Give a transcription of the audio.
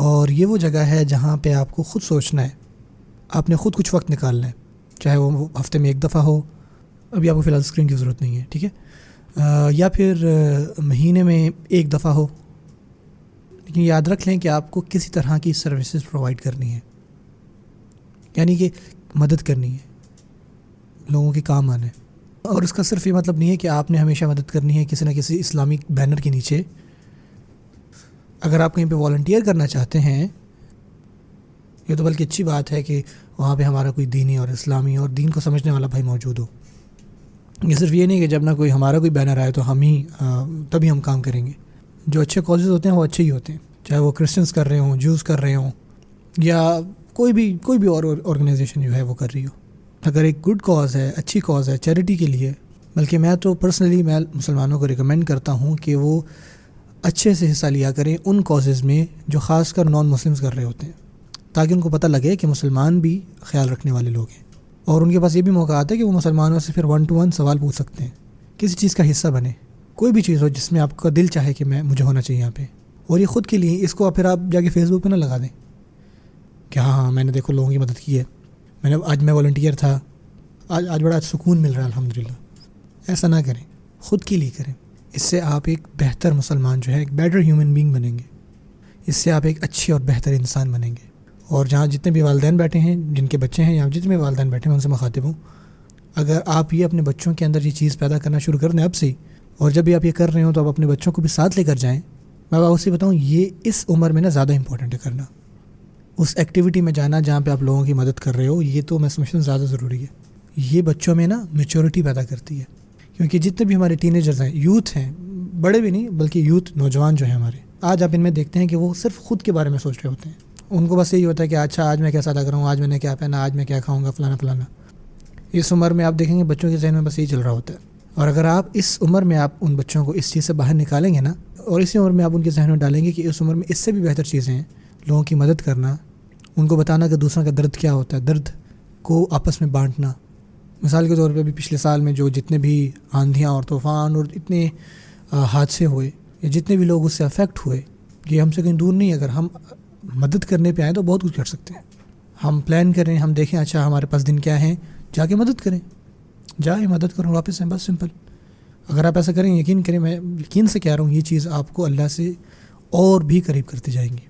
اور یہ وہ جگہ ہے جہاں پہ آپ کو خود سوچنا ہے، آپ نے خود کچھ وقت نکالنا ہے، چاہے وہ ہفتے میں 1 دفعہ ہو، ابھی آپ کو فی الحال اسکرین کی ضرورت نہیں ہے، ٹھیک ہے، یا پھر مہینے میں 1 دفعہ ہو، لیکن یاد رکھ لیں کہ آپ کو کسی طرح کی سروسز پرووائڈ کرنی ہے، یعنی کہ مدد کرنی ہے، لوگوں کے کام آنے. اور اس کا صرف یہ مطلب نہیں ہے کہ آپ نے ہمیشہ مدد کرنی ہے کسی نہ کسی اسلامک بینر کے نیچے. اگر آپ کہیں پہ والنٹیئر کرنا چاہتے ہیں، یہ تو بلکہ اچھی بات ہے کہ وہاں پہ ہمارا کوئی دینی اور اسلامی اور دین کو سمجھنے والا بھائی موجود ہو. یہ صرف یہ نہیں کہ جب نہ کوئی ہمارا کوئی بینر آئے تو ہم ہی تبھی ہم کام کریں گے. جو اچھے کازز ہوتے ہیں وہ اچھے ہی ہوتے ہیں، چاہے وہ کرسچنس کر رہے ہوں، جوز کر رہے ہوں، یا کوئی بھی اور آرگنائزیشن جو ہے وہ کر رہی ہو. اگر ایک گڈ کاز ہے، اچھی کاز ہے، چیریٹی کے لیے، بلکہ میں تو پرسنلی میں مسلمانوں کو ریکمینڈ کرتا ہوں کہ وہ اچھے سے حصہ لیا کریں ان کازز میں جو خاص کر نان مسلمز کر رہے ہوتے ہیں، تاکہ ان کو پتہ لگے کہ مسلمان بھی خیال رکھنے والے لوگ ہیں، اور ان کے پاس یہ بھی موقع آتا ہے کہ وہ مسلمانوں سے پھر 1 to 1 سوال پوچھ سکتے ہیں، کسی چیز کا حصہ بنے، کوئی بھی چیز ہو جس میں آپ کا دل چاہے کہ مجھے ہونا چاہیے یہاں پہ. اور یہ خود کے لیے، اس کو پھر آپ جا کے فیس بک پہ نہ لگا دیں کہ ہاں میں نے دیکھو لوگوں کی مدد کی ہے، آج میں والنٹیئر تھا، آج بڑا سکون مل رہا ہے الحمدللہ. ایسا نہ کریں، خود کے لیے کریں. اس سے آپ ایک بہتر مسلمان جو ہے، ایک بیٹر ہیومن بینگ بنیں گے. اس سے آپ ایک اچھے اور بہتر انسان بنیں گے. اور جہاں جتنے بھی والدین بیٹھے ہیں، جن کے بچے ہیں، یا جتنے بھی والدین بیٹھے ہیں، ان سے مخاطب ہوں، اگر آپ یہ اپنے بچوں کے اندر یہ چیز پیدا کرنا شروع کر دیں اب سے ہی، اور جب بھی آپ یہ کر رہے ہوں تو آپ اپنے بچوں کو بھی ساتھ لے کر جائیں. میں آپ سے بتاؤں، یہ اس عمر میں زیادہ امپورٹنٹ ہے کرنا. اس ایکٹیویٹی میں جانا جہاں پہ آپ لوگوں کی مدد کر رہے ہو، یہ تو میں سمجھتا ہوں زیادہ ضروری ہے. یہ بچوں میں میچورٹی پیدا کرتی ہے، کیونکہ جتنے بھی ہمارے ٹین ایجرز ہیں، یوتھ ہیں، بڑے بھی نہیں بلکہ یوتھ، نوجوان جو ہیں ہمارے، آج آپ ان میں دیکھتے ہیں کہ وہ صرف خود کے بارے میں سوچ رہے ہوتے ہیں. ان کو بس یہی ہوتا ہے کہ اچھا آج میں کیسا لگ رہا ہوں، آج میں نے کیا پہنا، آج میں کیا کھاؤں گا، فلانا فلانا. اس عمر میں آپ دیکھیں گے بچوں کے ذہن میں بس یہی چل رہا ہوتا ہے. اور اگر آپ اس عمر میں آپ ان بچوں کو اس چیز سے باہر نکالیں گے نا، اور اسی عمر میں آپ ان کے ذہن میں ڈالیں گے کہ اس عمر میں اس سے بھی بہتر چیزیں ہیں، لوگوں کی مدد کرنا، ان کو بتانا کہ دوسروں کا درد کیا ہوتا ہے، درد کو آپس میں بانٹنا. مثال کے طور پہ بھی پچھلے سال میں جو جتنے بھی آندھیاں اور طوفان اور اتنے حادثے ہوئے، یا جتنے بھی لوگ اس سے افیکٹ ہوئے، یہ ہم سے کہیں دور نہیں. اگر ہم مدد کرنے پہ آئیں تو بہت کچھ کر سکتے ہیں. ہم پلان کریں، ہم دیکھیں اچھا ہمارے پاس دن کیا ہیں، جا کے مدد کریں، جائیں مدد کریں، واپس ہیں، بس سمپل. اگر آپ ایسا کریں، یقین کریں، میں یقین سے کہہ رہا ہوں، یہ چیز آپ کو اللہ سے اور بھی قریب کرتے جائیں گی.